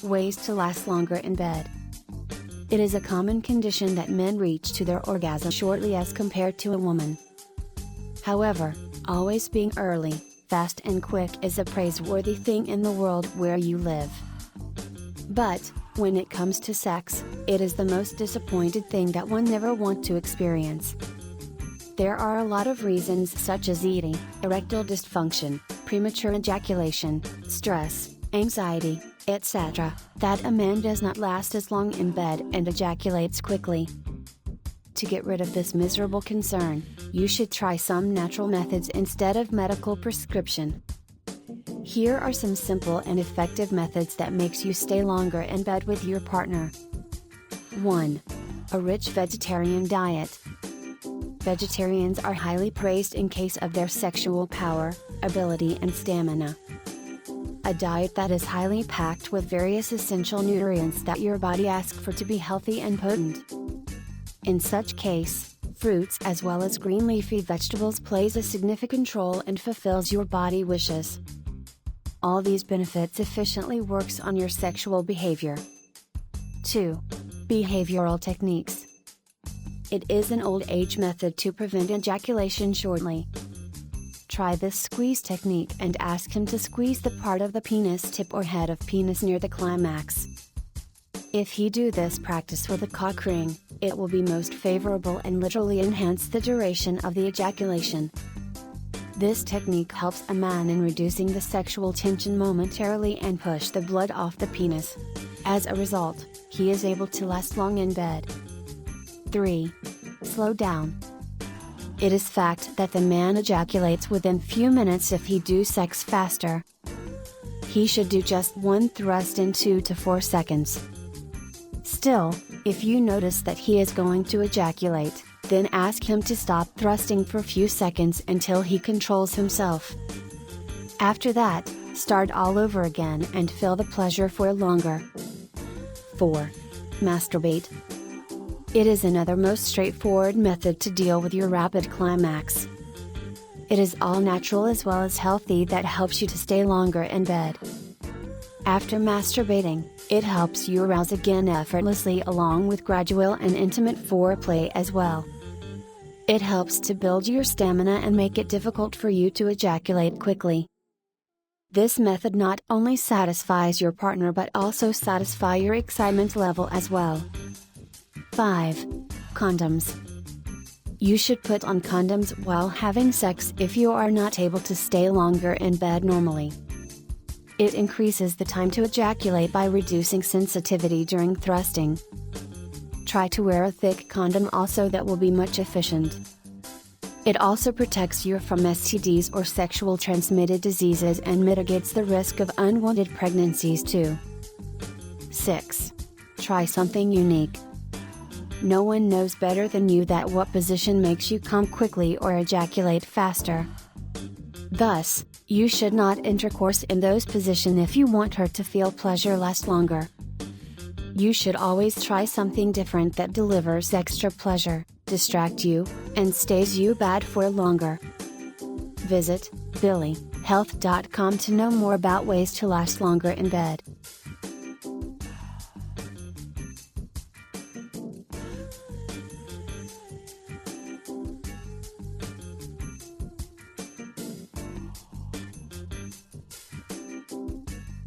ways to last longer in bed. It is a common condition that men reach to their orgasm shortly as compared to a woman. However, always being early, fast and quick is a praiseworthy thing in the world where you live. But, when it comes to sex, it is the most disappointed thing that one never wants to experience. There are a lot of reasons such as eating, erectile dysfunction, premature ejaculation, stress, anxiety, etc., that a man does not last as long in bed and ejaculates quickly. To get rid of this miserable concern, you should try some natural methods instead of medical prescription. Here are some simple and effective methods that makes you stay longer in bed with your partner. 1. A rich vegetarian diet. Vegetarians are highly praised in case of their sexual power, ability and stamina. A diet that is highly packed with various essential nutrients that your body asks for to be healthy and potent. In such case, fruits as well as green leafy vegetables plays a significant role and fulfills your body wishes. All these benefits efficiently works on your sexual behavior. 2. Behavioural techniques. It is an old age method to prevent ejaculation shortly. Try this squeeze technique and ask him to squeeze the part of the penis tip or head of penis near the climax. If he do this practice with a cock ring, it will be most favorable and literally enhance the duration of the ejaculation. This technique helps a man in reducing the sexual tension momentarily and push the blood off the penis. As a result, he is able to last long in bed. 3. Slow down. It is fact that the man ejaculates within few minutes if he do sex faster. He should do just one thrust in 2 to 4 seconds. Still, if you notice that he is going to ejaculate, then ask him to stop thrusting for a few seconds until he controls himself. After that, start all over again and feel the pleasure for longer. 4. Masturbate. It is another most straightforward method to deal with your rapid climax. It is all natural as well as healthy that helps you to stay longer in bed. After masturbating, it helps you arouse again effortlessly along with gradual and intimate foreplay as well. It helps to build your stamina and make it difficult for you to ejaculate quickly. This method not only satisfies your partner but also satisfies your excitement level as well. 5. Condoms. You should put on condoms while having sex if you are not able to stay longer in bed normally. It increases the time to ejaculate by reducing sensitivity during thrusting. Try to wear a thick condom also, that will be much efficient. It also protects you from STDs or sexual transmitted diseases and mitigates the risk of unwanted pregnancies too. 6. Try something unique. No one knows better than you that what position makes you come quickly or ejaculate faster. Thus, you should not intercourse in those positions if you want her to feel pleasure last longer. You should always try something different that delivers extra pleasure, distract you, and stays you bad for longer. Visit BillyHealth.com to know more about ways to last longer in bed.